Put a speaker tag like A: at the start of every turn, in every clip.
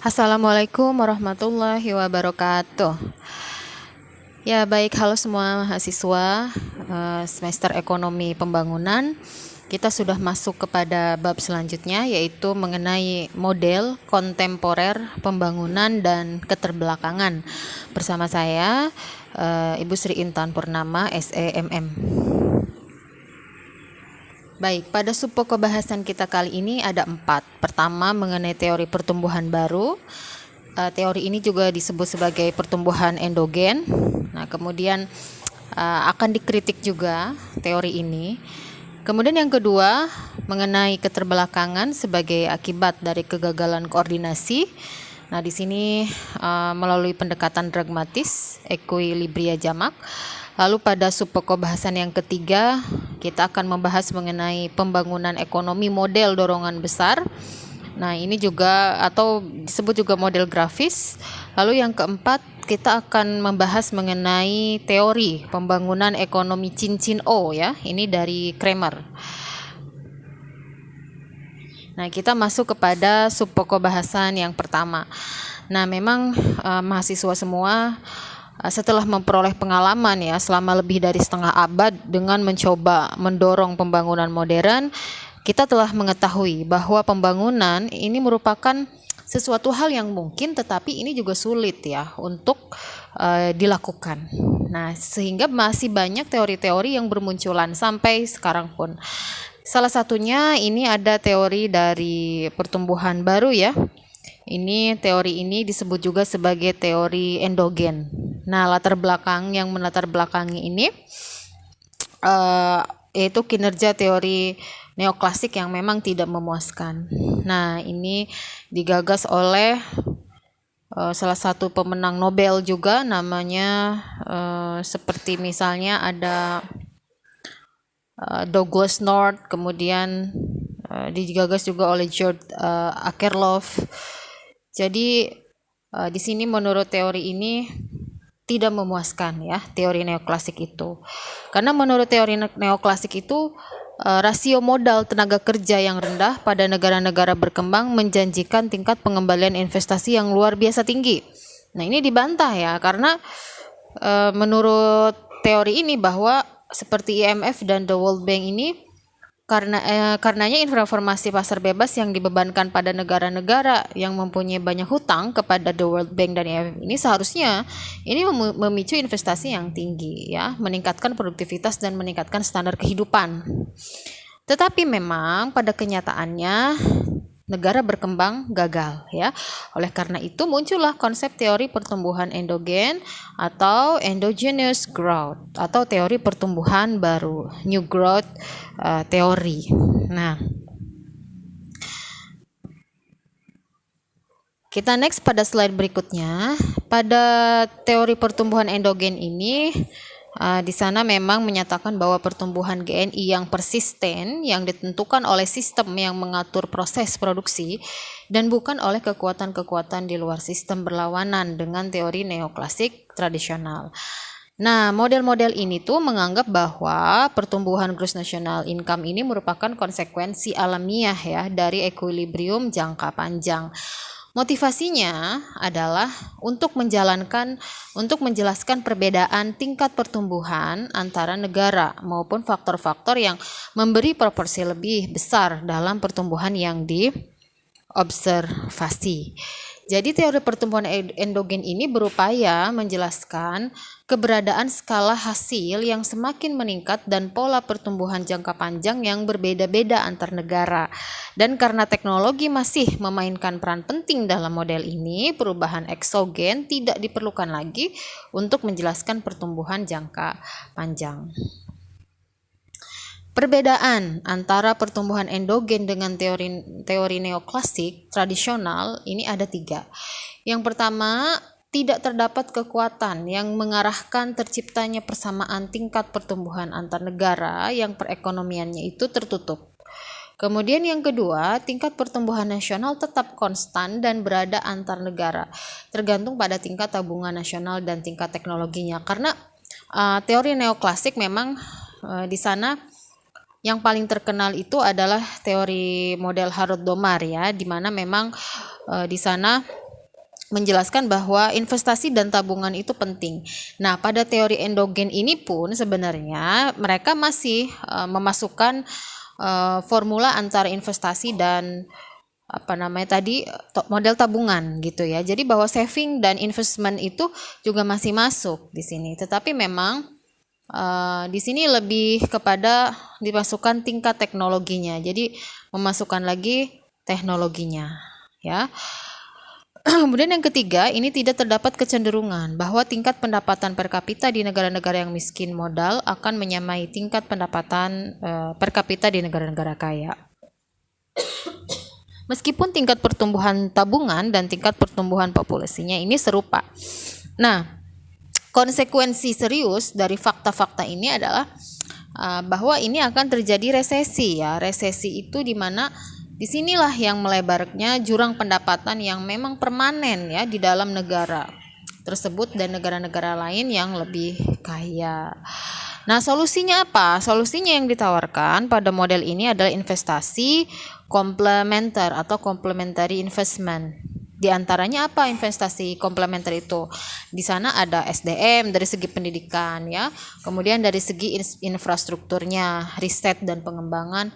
A: Assalamualaikum warahmatullahi wabarakatuh. Ya baik, halo semua mahasiswa semester ekonomi pembangunan. Kita sudah masuk kepada bab selanjutnya, yaitu mengenai model kontemporer pembangunan dan keterbelakangan. Bersama saya Ibu Sri Intan Purnama, SEMM. Baik, pada subpokok bahasan kita kali ini ada 4. Pertama, mengenai teori pertumbuhan baru. Teori ini juga disebut sebagai pertumbuhan endogen. Nah, kemudian akan dikritik juga teori ini. Kemudian yang kedua, mengenai keterbelakangan sebagai akibat dari kegagalan koordinasi. Nah, di sini melalui pendekatan pragmatis, equilibria jamak. Lalu pada subpokok bahasan yang ketiga, kita akan membahas mengenai pembangunan ekonomi model dorongan besar. Nah, ini juga atau disebut juga model grafis. Lalu yang keempat, kita akan membahas mengenai teori pembangunan ekonomi cincin O ya. Ini dari Kramer. Nah, kita masuk kepada subpokok bahasan yang pertama. Nah, memang mahasiswa semua setelah memperoleh pengalaman ya selama lebih dari setengah abad dengan mencoba mendorong pembangunan modern, kita telah mengetahui bahwa pembangunan ini merupakan sesuatu hal yang mungkin, tetapi ini juga sulit ya untuk dilakukan. Nah, sehingga masih banyak teori-teori yang bermunculan sampai sekarang pun. Salah satunya ini ada teori dari pertumbuhan baru ya. Teori ini disebut juga sebagai teori endogen. Nah, latar belakang yang melatar belakangi ini yaitu kinerja teori neoklasik yang memang tidak memuaskan. Nah, ini digagas oleh salah satu pemenang Nobel juga, namanya seperti misalnya ada Douglas North, kemudian digagas juga oleh George Akerlof. Jadi di sini menurut teori ini tidak memuaskan ya teori neoklasik itu. Karena menurut teori neoklasik itu rasio modal tenaga kerja yang rendah pada negara-negara berkembang menjanjikan tingkat pengembalian investasi yang luar biasa tinggi. Nah, ini dibantah ya, karena menurut teori ini bahwa seperti IMF dan The World Bank ini karenanya informasi pasar bebas yang dibebankan pada negara-negara yang mempunyai banyak hutang kepada The World Bank dan IMF ini seharusnya ini memicu investasi yang tinggi ya, meningkatkan produktivitas dan meningkatkan standar kehidupan. Tetapi memang pada kenyataannya negara berkembang gagal ya. Oleh karena itu muncullah konsep teori pertumbuhan endogen atau endogenous growth atau teori pertumbuhan baru, new growth teori. Nah, kita next pada slide berikutnya. Pada teori pertumbuhan endogen ini di sana memang menyatakan bahwa pertumbuhan GNI yang persisten yang ditentukan oleh sistem yang mengatur proses produksi dan bukan oleh kekuatan-kekuatan di luar sistem berlawanan dengan teori neoklasik tradisional. Nah, model-model ini tuh menganggap bahwa pertumbuhan gross national income ini merupakan konsekuensi alamiah ya dari equilibrium jangka panjang. Motivasinya adalah untuk menjelaskan perbedaan tingkat pertumbuhan antara negara maupun faktor-faktor yang memberi proporsi lebih besar dalam pertumbuhan yang diobservasi. Jadi teori pertumbuhan endogen ini berupaya menjelaskan keberadaan skala hasil yang semakin meningkat dan pola pertumbuhan jangka panjang yang berbeda-beda antar negara. Dan karena teknologi masih memainkan peran penting dalam model ini, perubahan eksogen tidak diperlukan lagi untuk menjelaskan pertumbuhan jangka panjang. Perbedaan antara pertumbuhan endogen dengan teori neoklasik tradisional ini ada 3. Yang pertama, tidak terdapat kekuatan yang mengarahkan terciptanya persamaan tingkat pertumbuhan antar negara yang perekonomiannya itu tertutup. Kemudian yang kedua, tingkat pertumbuhan nasional tetap konstan dan berada antar negara, tergantung pada tingkat tabungan nasional dan tingkat teknologinya. Karena teori neoklasik memang di sana yang paling terkenal itu adalah teori model Harrod-Domar ya, di mana memang di sana menjelaskan bahwa investasi dan tabungan itu penting. Nah, pada teori endogen ini pun sebenarnya mereka masih memasukkan formula antara investasi dan model tabungan gitu ya. Jadi bahwa saving dan investment itu juga masih masuk di sini. Tetapi memang di sini lebih kepada dimasukkan tingkat teknologinya. Jadi memasukkan lagi teknologinya ya. Kemudian yang ketiga, ini tidak terdapat kecenderungan bahwa tingkat pendapatan per kapita di negara-negara yang miskin modal akan menyamai tingkat pendapatan per kapita di negara-negara kaya. Meskipun tingkat pertumbuhan tabungan dan tingkat pertumbuhan populasinya ini serupa. Nah, konsekuensi serius dari fakta-fakta ini adalah bahwa ini akan terjadi resesi ya. Resesi itu di mana disinilah yang melebarnya jurang pendapatan yang memang permanen ya di dalam negara tersebut dan negara-negara lain yang lebih kaya. Nah, solusinya apa? Solusinya yang ditawarkan pada model ini adalah investasi komplementer atau complementary investment. Di antaranya apa investasi komplementer itu? Di sana ada SDM dari segi pendidikan ya, kemudian dari segi infrastrukturnya, riset dan pengembangan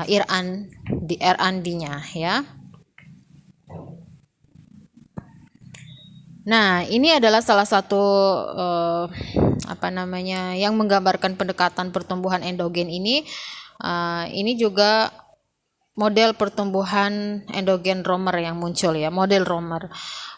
A: R&D-nya ya. Nah, ini adalah salah satu yang menggambarkan pendekatan pertumbuhan endogen ini. Ini juga model pertumbuhan endogen Romer yang muncul ya, model Romer.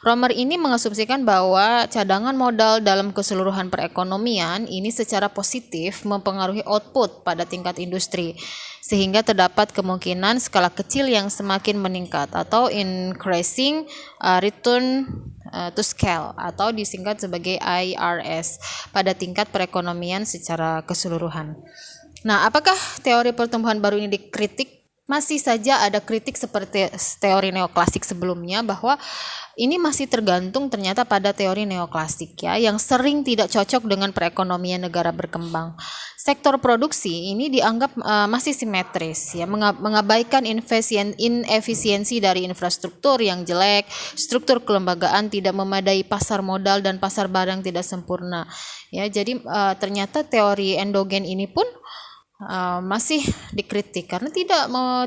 A: Romer ini mengasumsikan bahwa cadangan modal dalam keseluruhan perekonomian ini secara positif mempengaruhi output pada tingkat industri, sehingga terdapat kemungkinan skala kecil yang semakin meningkat atau increasing return to scale atau disingkat sebagai IRS pada tingkat perekonomian secara keseluruhan. Nah, apakah teori pertumbuhan baru ini dikritik? Masih saja ada kritik seperti teori neoklasik sebelumnya bahwa ini masih tergantung ternyata pada teori neoklasik ya yang sering tidak cocok dengan perekonomian negara berkembang. Sektor produksi ini dianggap masih simetris ya, mengabaikan inefisiensi dari infrastruktur yang jelek, struktur kelembagaan tidak memadai, pasar modal dan pasar barang tidak sempurna. Ya, jadi ternyata teori endogen ini pun masih dikritik karena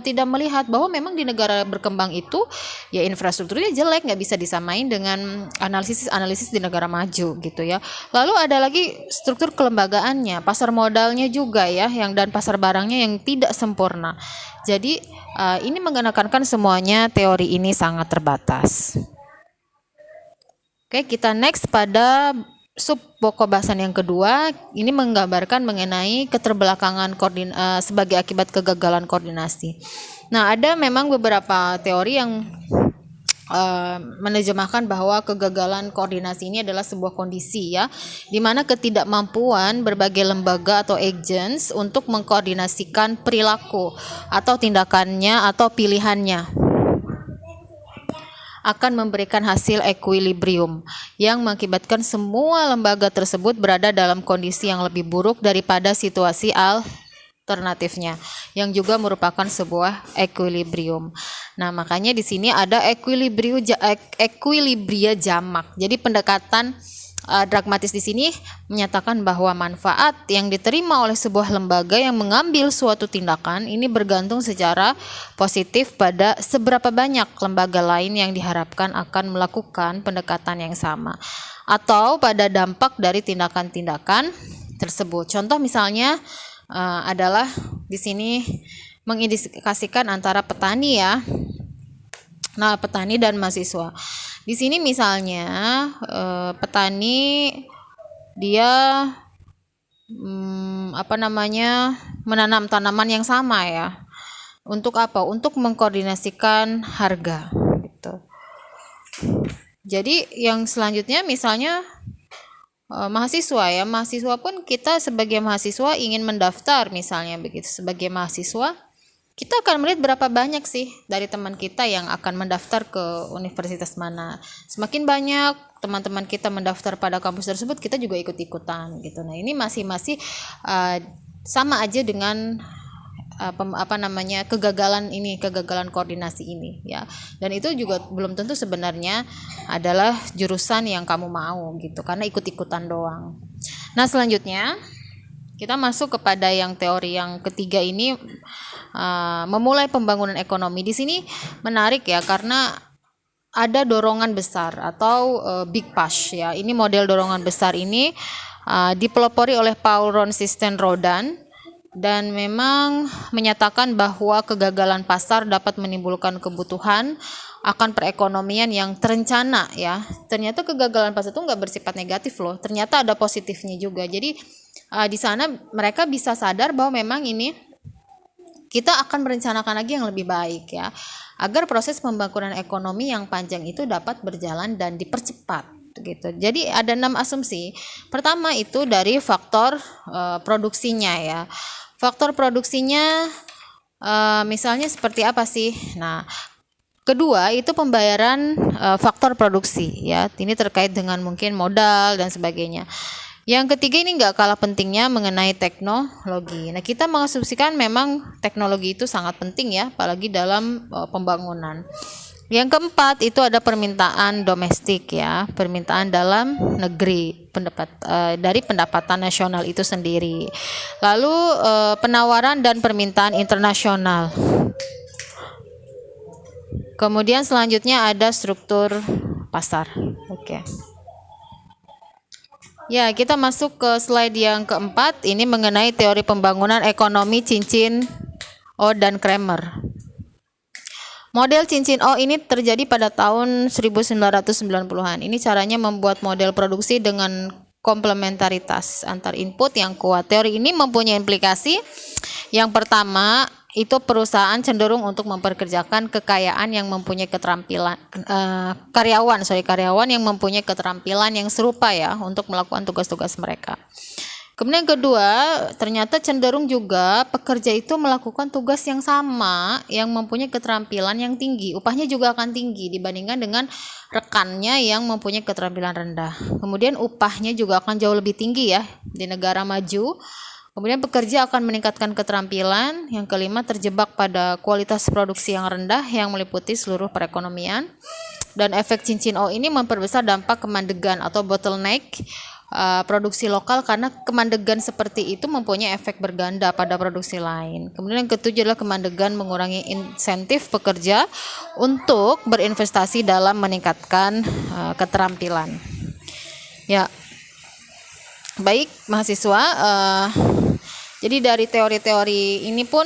A: tidak melihat bahwa memang di negara berkembang itu ya infrastrukturnya jelek, nggak bisa disamain dengan analisis di negara maju gitu ya. Lalu ada lagi struktur kelembagaannya, pasar modalnya juga ya, dan pasar barangnya yang tidak sempurna. Jadi ini mengenakan semuanya teori ini sangat terbatas. Oke, kita next pada sub pokok bahasan yang kedua. Ini menggambarkan mengenai keterbelakangan sebagai akibat kegagalan koordinasi. Nah, ada memang beberapa teori yang menerjemahkan bahwa kegagalan koordinasi ini adalah sebuah kondisi ya, di mana ketidakmampuan berbagai lembaga atau agents untuk mengkoordinasikan perilaku atau tindakannya atau pilihannya akan memberikan hasil equilibrium yang mengakibatkan semua lembaga tersebut berada dalam kondisi yang lebih buruk daripada situasi alternatifnya, yang juga merupakan sebuah equilibrium. Nah, makanya di sini ada equilibria jamak. Jadi pendekatan pragmatis di sini menyatakan bahwa manfaat yang diterima oleh sebuah lembaga yang mengambil suatu tindakan ini bergantung secara positif pada seberapa banyak lembaga lain yang diharapkan akan melakukan pendekatan yang sama atau pada dampak dari tindakan-tindakan tersebut. Contoh misalnya adalah di sini mengindikasikan antara petani ya. Nah, petani dan mahasiswa. Di sini misalnya petani dia menanam tanaman yang sama ya. Untuk apa? Untuk mengkoordinasikan harga gitu. Jadi yang selanjutnya misalnya mahasiswa pun kita sebagai mahasiswa ingin mendaftar misalnya begitu. Sebagai mahasiswa kita akan melihat berapa banyak sih dari teman kita yang akan mendaftar ke universitas mana. Semakin banyak teman-teman kita mendaftar pada kampus tersebut, kita juga ikut-ikutan gitu. Nah, ini masih sama aja dengan kegagalan koordinasi ini ya. Dan itu juga belum tentu sebenarnya adalah jurusan yang kamu mau gitu, karena ikut-ikutan doang. Nah, selanjutnya kita masuk kepada yang teori yang ketiga ini, memulai pembangunan ekonomi. Di sini menarik ya, karena ada dorongan besar atau big push ya. Ini model dorongan besar ini dipelopori oleh Paul Ron-Sisten-Rodan, dan memang menyatakan bahwa kegagalan pasar dapat menimbulkan kebutuhan akan perekonomian yang terencana ya. Ternyata kegagalan pasar itu nggak bersifat negatif loh, ternyata ada positifnya juga. Jadi di sana mereka bisa sadar bahwa memang ini kita akan merencanakan lagi yang lebih baik ya, agar proses pembangunan ekonomi yang panjang itu dapat berjalan dan dipercepat gitu. Jadi ada 6 asumsi. Pertama itu dari faktor produksinya ya. Faktor produksinya misalnya seperti apa sih? Nah, kedua itu pembayaran faktor produksi ya. Ini terkait dengan mungkin modal dan sebagainya. Yang ketiga ini nggak kalah pentingnya mengenai teknologi. Nah, kita mengasumsikan memang teknologi itu sangat penting ya, apalagi dalam pembangunan. Yang keempat itu ada permintaan domestik ya, permintaan dalam negeri, dari pendapatan nasional itu sendiri. Lalu penawaran dan permintaan internasional. Kemudian selanjutnya ada struktur pasar. Oke. Ya, kita masuk ke slide yang keempat. Ini mengenai teori pembangunan ekonomi cincin O dan Kramer. Model cincin O ini terjadi pada tahun 1990-an. Ini caranya membuat model produksi dengan komplementaritas antar input yang kuat. Teori ini mempunyai implikasi. Yang pertama, itu perusahaan cenderung untuk memperkerjakan kekayaan yang mempunyai keterampilan karyawan yang mempunyai keterampilan yang serupa ya untuk melakukan tugas-tugas mereka. Kemudian yang kedua, ternyata cenderung juga pekerja itu melakukan tugas yang sama yang mempunyai keterampilan yang tinggi. Upahnya juga akan tinggi dibandingkan dengan rekannya yang mempunyai keterampilan rendah. Kemudian upahnya juga akan jauh lebih tinggi ya di negara maju. Kemudian pekerja akan meningkatkan keterampilan. Yang kelima, terjebak pada kualitas produksi yang rendah yang meliputi seluruh perekonomian. Dan efek cincin O ini memperbesar dampak kemandegan atau bottleneck produksi lokal, karena kemandegan seperti itu mempunyai efek berganda pada produksi lain. Kemudian yang ketujuh adalah kemandegan mengurangi insentif pekerja untuk berinvestasi dalam meningkatkan keterampilan. Ya, baik mahasiswa. Jadi dari teori-teori ini pun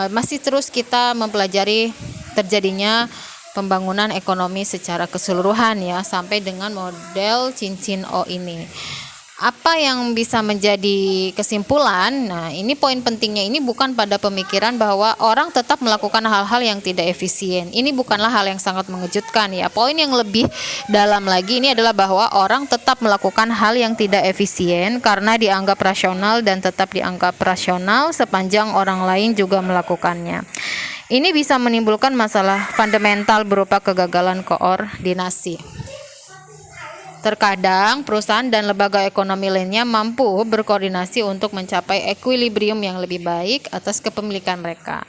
A: masih terus kita mempelajari terjadinya pembangunan ekonomi secara keseluruhan ya, sampai dengan model cincin O ini. Apa yang bisa menjadi kesimpulan? Nah, ini poin pentingnya ini bukan pada pemikiran bahwa orang tetap melakukan hal-hal yang tidak efisien. Ini bukanlah hal yang sangat mengejutkan ya. Poin yang lebih dalam lagi ini adalah bahwa orang tetap melakukan hal yang tidak efisien karena dianggap rasional dan tetap dianggap rasional sepanjang orang lain juga melakukannya. Ini bisa menimbulkan masalah fundamental berupa kegagalan koordinasi. Terkadang perusahaan dan lembaga ekonomi lainnya mampu berkoordinasi untuk mencapai equilibrium yang lebih baik atas kepemilikan mereka.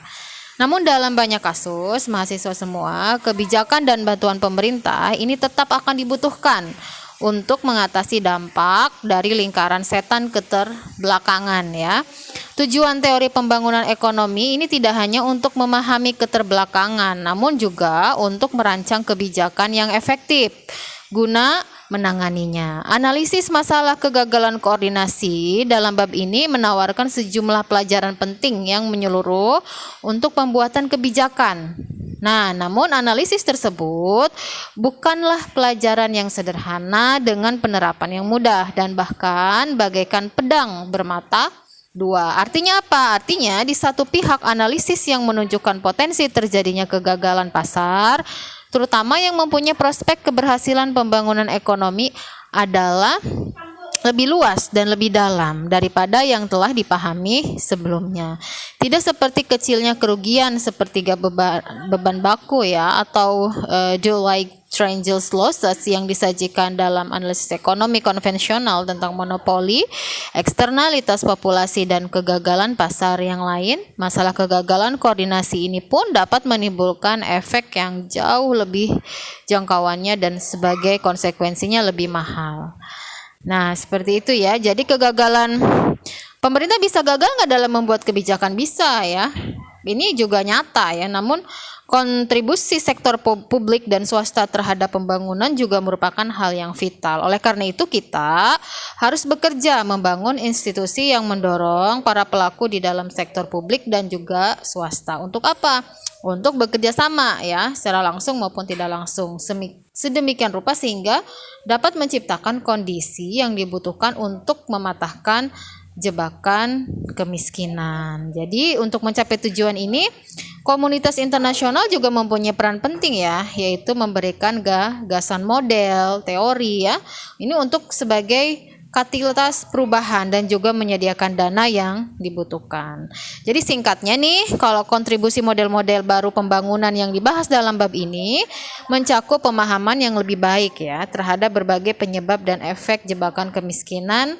A: Namun dalam banyak kasus, mahasiswa semua, kebijakan dan bantuan pemerintah ini tetap akan dibutuhkan untuk mengatasi dampak dari lingkaran setan keterbelakangan ya. Tujuan teori pembangunan ekonomi ini tidak hanya untuk memahami keterbelakangan, namun juga untuk merancang kebijakan yang efektif guna menanganinya. Analisis masalah kegagalan koordinasi dalam bab ini menawarkan sejumlah pelajaran penting yang menyeluruh untuk pembuatan kebijakan. Nah, namun analisis tersebut bukanlah pelajaran yang sederhana dengan penerapan yang mudah dan bahkan bagaikan pedang bermata dua. Artinya apa? Artinya di satu pihak analisis yang menunjukkan potensi terjadinya kegagalan pasar, terutama yang mempunyai prospek keberhasilan pembangunan ekonomi, adalah lebih luas dan lebih dalam daripada yang telah dipahami sebelumnya. Tidak seperti kecilnya kerugian sepertiga beban baku ya, atau do like Triangles losses yang disajikan dalam analisis ekonomi konvensional tentang monopoli, eksternalitas populasi, dan kegagalan pasar yang lain. Masalah kegagalan koordinasi ini pun dapat menimbulkan efek yang jauh lebih jangkauannya dan sebagai konsekuensinya lebih mahal. Nah, seperti itu ya. Jadi kegagalan pemerintah bisa gagal nggak dalam membuat kebijakan? Bisa ya. Ini juga nyata ya. Namun kontribusi sektor publik dan swasta terhadap pembangunan juga merupakan hal yang vital. Oleh karena itu kita harus bekerja membangun institusi yang mendorong para pelaku di dalam sektor publik dan juga swasta. Untuk apa? Untuk bekerja sama ya, secara langsung maupun tidak langsung. Sedemikian rupa sehingga dapat menciptakan kondisi yang dibutuhkan untuk mematahkan jebakan kemiskinan. Jadi untuk mencapai tujuan ini, komunitas internasional juga mempunyai peran penting ya, yaitu memberikan gagasan model, teori ya. Ini untuk sebagai katalitas perubahan dan juga menyediakan dana yang dibutuhkan. Jadi singkatnya nih, kalau kontribusi model-model baru pembangunan yang dibahas dalam bab ini mencakup pemahaman yang lebih baik ya terhadap berbagai penyebab dan efek jebakan kemiskinan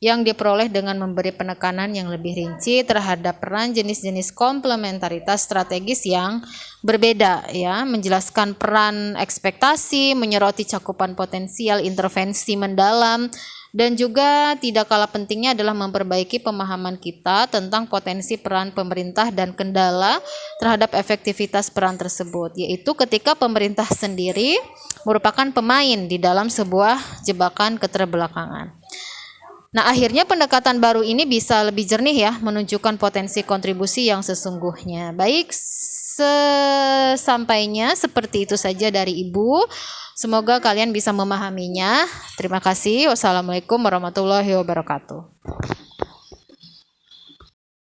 A: yang diperoleh dengan memberi penekanan yang lebih rinci terhadap peran jenis-jenis komplementaritas strategis yang berbeda ya, menjelaskan peran ekspektasi, menyoroti cakupan potensial intervensi mendalam, dan juga tidak kalah pentingnya adalah memperbaiki pemahaman kita tentang potensi peran pemerintah dan kendala terhadap efektivitas peran tersebut, yaitu ketika pemerintah sendiri merupakan pemain di dalam sebuah jebakan keterbelakangan. Nah, akhirnya pendekatan baru ini bisa lebih jernih ya, menunjukkan potensi kontribusi yang sesungguhnya. Baik, sesampainya seperti itu saja dari Ibu. Semoga kalian bisa memahaminya. Terima kasih. Wassalamualaikum warahmatullahi wabarakatuh.